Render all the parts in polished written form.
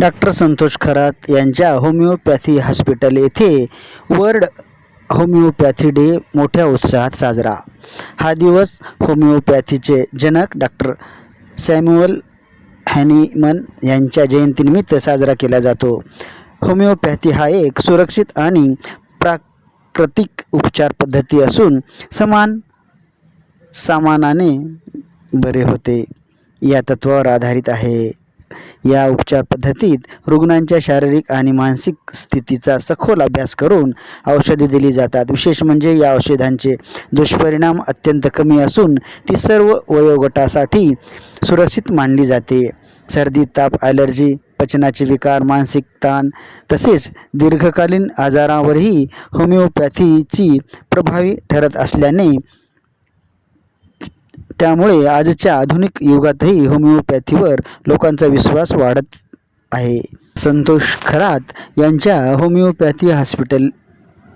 Doctor Santosh Kharat यांच्या homeopathy hospital येथे world homeopathy day मोठ्या उत्साहात साजरा. हा दिवस होमिओपॅथीचे जनक डॉक्टर सॅम्युअल हॅनिमन यांच्या जयंतीनिमित्त साजरा केला जातो. होमिओपॅथी हा एक सुरक्षित आणि प्राकृतिक उपचार पद्धती असून सामानाने बरे होते या तत्वावर आधारित आहे. या उपचार पद्धतीत रुग्णांच्या शारीरिक आणि मानसिक स्थितीचा सखोल अभ्यास करून औषधे दिली जातात. विशेष म्हणजे या औषधांचे दुष्परिणाम अत्यंत कमी असून ती सर्व वयोगटासाठी सुरक्षित मानली जाते. सर्दी, ताप, ॲलर्जी, पचनाचे विकार, मानसिक ताण तसेच दीर्घकालीन आजारांवरही होमिओपॅथीची प्रभावी ठरत असल्याने त्यामुळे आजच्या आधुनिक युगातही होमिओपॅथीवर लोकांचा विश्वास वाढत आहे. संतोष खरात यांच्या homeopathy hospital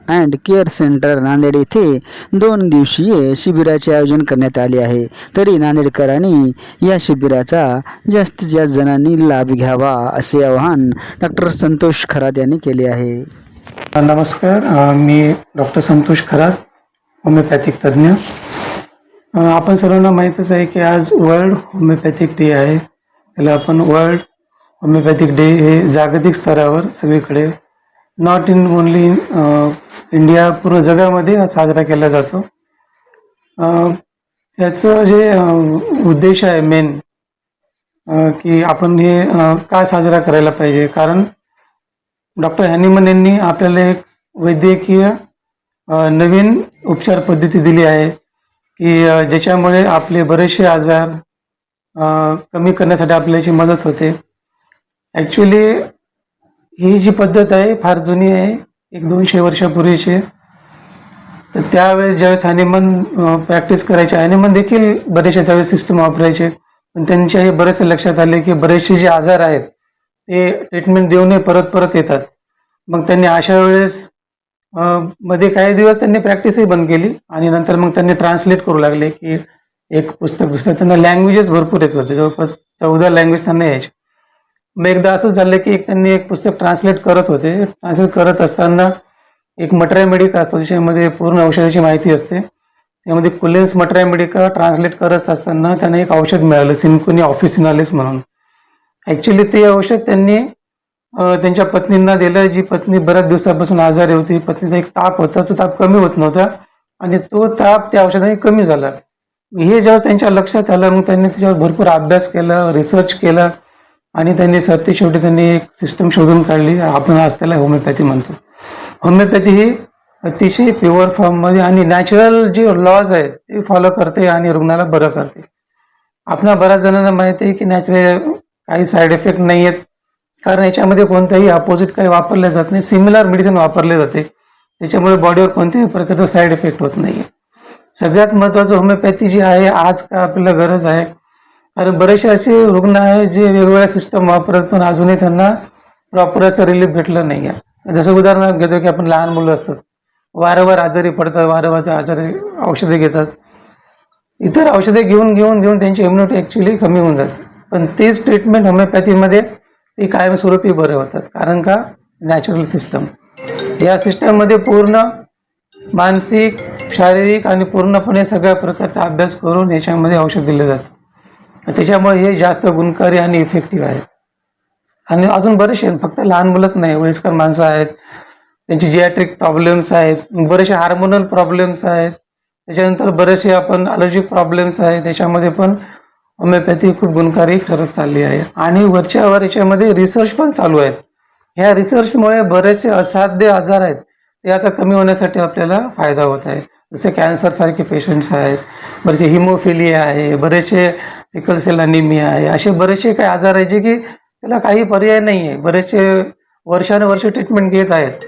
and care centre Nanded येथे 2 दिवसीय शिबिराचे आयोजन करण्यात आले आहे. तरी नांदेडकरांनी या शिबिराचा जास्तीत जास्त जणांनी लाभ घ्यावा असे आवाहन डॉक्टर संतोष खरात यांनी केले आहे. नमस्कार, मी डॉक्टर संतोष खरात, होमिओपॅथिक तज्ज्ञ. आपण सर्वांना माहीतच आहे की आज वर्ल्ड होमिओपॅथिक डे आहे. त्याला आपण वर्ल्ड होमिओपॅथिक डे हे जागतिक स्तरावर सगळीकडे, not in only in India, पूर्ण जगामध्ये हा साजरा केला जातो. याचं जे उद्देश आहे मेन, की आपण हे का साजरा करायला पाहिजे, कारण डॉक्टर हॅनिमन यांनी आपल्याला एक वैद्यकीय नवीन उपचार पद्धती दिली आहे की ज्याच्यामुळे आपले बरेचसे आजार कमी करण्यासाठी आपल्याची मदत होते. ॲक्च्युली ही जी पद्धत आहे फार जुनी आहे, 100-200 वर्षापूर्वीची. तर त्यावेळेस ज्यावेळेस हॅनिमन प्रॅक्टिस करायचे, हॅनिमन देखील बरेचसे त्यावेळेस सिस्टम वापरायचे, पण त्यांच्या हे बरेचसे लक्षात आले की बरेचसे जे आजार आहेत ते ट्रीटमेंट देऊनही परत येतात. मग त्यांनी अशा वेळेस मध्ये काही दिवस त्यांनी प्रॅक्टिसही बंद केली आणि नंतर मग त्यांनी ट्रान्सलेट करू लागले की एक पुस्तक दुसरं. त्यांना लँग्वेजेस भरपूर येत होते, जवळपास 14 लँग्वेज त्यांना यायचे. मग एकदा असंच झालं की त्यांनी एक पुस्तक ट्रान्सलेट करत होते. ट्रान्सलेट करत असताना एक मटराय मेडिका असतो, त्याच्यामध्ये पूर्ण औषधाची माहिती असते. त्यामध्ये कुलेन्स मटराय मेडिका ट्रान्सलेट करत असताना त्यांना एक औषध मिळालं, सिम्कोनी ऑफिसिनालिस म्हणून. ॲक्च्युली ते औषध त्यांनी त्यांच्या पत्नींना दिलं, जी पत्नी बऱ्याच दिवसापासून आजारी होती. पत्नीचा एक ताप होता, तो ताप कमी होत नव्हता आणि तो ताप त्या औषधाने कमी झाला. हे जेव्हा त्यांच्या लक्षात आलं, मग त्यांनी त्याच्यावर भरपूर अभ्यास केला, रिसर्च केला आणि त्यांनी शेवटी त्यांनी एक सिस्टम शोधून काढली. आपण आज त्याला होमिओपॅथी म्हणतो. होमिओपॅथी ही अतिशय प्युअर फॉर्ममध्ये आणि नॅचरल जे लॉज आहेत ते फॉलो करते आणि रुग्णाला बरं करते. आपल्या बऱ्याच जणांना माहिती आहे की नॅचरल काही साईड इफेक्ट नाही आहेत, कारण याच्यामध्ये कोणत्याही अपोजिट काही वापरले जात नाही. सिमिलर मेडिसिन वापरले जाते, त्याच्यामुळे बॉडीवर कोणत्याही प्रकारचा साईड इफेक्ट होत नाही. सगळ्यात महत्त्वाचं होमिओपॅथी जी आहे आज का आपल्याला गरज आहे, कारण बरेचसे असे रुग्ण आहेत जे वेगवेगळ्या सिस्टम वापरत पण अजूनही त्यांना प्रॉपर असं रिलीफ भेटलं नाही आहे. जसं उदाहरण घेतो की आपण लहान मुलं असतात, वारंवार आजारी पडतात, वारंवार आजारी औषधे घेतात. इतर औषधे घेऊन त्यांची इम्युनिटी ॲक्च्युली कमी होऊन जाते. पण तेच ट्रीटमेंट होमिओपॅथीमध्ये ते कायमस्वरूपी बरे होतात. कारण का, नॅचरल सिस्टम. या सिस्टममध्ये पूर्ण मानसिक, शारीरिक आणि पूर्णपणे सगळ्या प्रकारचा अभ्यास करून याच्यामध्ये औषध दिले जातं. त्याच्यामुळे हे जास्त गुणकारी आणि इफेक्टिव्ह आहे. आणि अजून बरेचसे, फक्त लहान मुलंच नाही, वयस्कर माणसं आहेत, त्यांची जियाट्रिक प्रॉब्लेम्स आहेत, बरेचसे हार्मोनल प्रॉब्लेम्स आहेत, त्याच्यानंतर बरेचसे आपण अलर्जिक प्रॉब्लेम्स आहेत, त्याच्यामध्ये पण होमिओपॅथी खूप गुणकारी ठरत चालली आहे. आणि वरच्यावर याच्यामध्ये रिसर्च पण चालू आहेत. ह्या रिसर्चमुळे बरेचसे असाध्य आजार आहेत ते आता कमी होण्यासाठी आपल्याला फायदा होत आहे. जसे कॅन्सरसारखे पेशंट्स आहेत, बरेचसे हिमोफिलिया आहे, बरेचसे सिकल सेल अनिमिया आहे, असे बरेचसे काही आजार आहे जे की त्याला काही पर्याय नाही आहे. बरेचसे वर्षानुवर्ष ट्रीटमेंट घेत आहेत.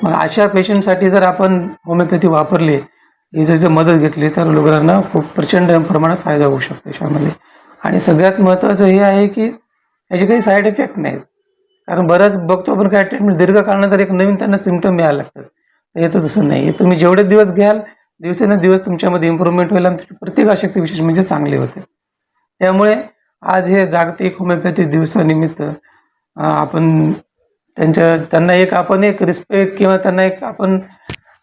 मग अशा पेशंटसाठी जर आपण होमिओपॅथी वापरली, ही जर मदत घेतली तर रुग्णांना खूप प्रचंड प्रमाणात फायदा होऊ शकतो याच्यामध्ये. आणि सगळ्यात महत्त्वाचं हे आहे की याचे काही साईड इफेक्ट नाहीत. कारण बरंच बघतो आपण काय ट्रीटमेंट दीर्घकाळानंतर एक नवीन त्यांना सिम्पटम यायला लागतात. तर तसं नाही. हे तुम्ही जेवढे दिवस घ्याल, दिवसेंदिवस तुमच्यामध्ये इम्प्रूव्हमेंट होईल आणि प्रतिकारशक्ती विशेष म्हणजे चांगली होते. त्यामुळे आज हे जागतिक होमिओपॅथी दिवसानिमित्त आपण त्यांना एक आपण एक रिस्पेक्ट किंवा त्यांना एक आपण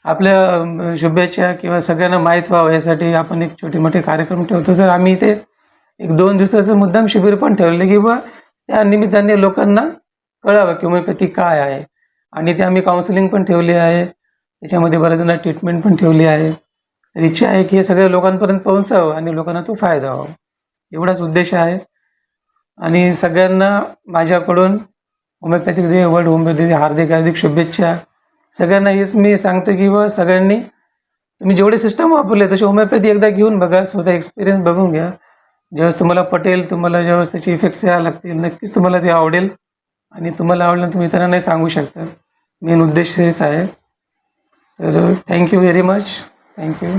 आपल्या शुभेच्छा किंवा सगळ्यांना माहीत व्हावं यासाठी आपण एक छोटे मोठे कार्यक्रम ठेवतो. तर आम्ही इथे एक 2 दिवसाचं मुद्दाम शिबिर पण ठेवलं की बा त्या निमित्ताने लोकांना कळावं की होमिओपॅथी काय आहे. आणि ते आम्ही काउन्सिलिंग पण ठेवली आहे, त्याच्यामध्ये बऱ्याच जणांना ट्रीटमेंट पण ठेवली आहे. तर इच्छा आहे की हे सगळ्या लोकांपर्यंत पोहोचावं आणि लोकांना तो फायदा व्हावा, एवढाच उद्देश आहे. आणि सगळ्यांना माझ्याकडून होमिओपॅथिक डे, वर्ल्ड होमिओपॅथी हार्दिक शुभेच्छा. सगळ्यांना हेच मी सांगतो की बा सगळ्यांनी तुम्ही जेवढे सिस्टम वापरले तसे होमिओपॅथी एकदा घेऊन बघा, स्वतः एक्सपिरियन्स बघून घ्या. ज्यावेळेस तुम्हाला पटेल, तुम्हाला ज्यावेळेस त्याचे इफेक्ट्स यायला लागतील, नक्कीच तुम्हाला ते आवडेल आणि तुम्हाला आवडलं तुम्ही इतरांनाही सांगू शकता. मेन उद्देश हेच आहे. तर थँक्यू व्हेरी मच. थँक्यू.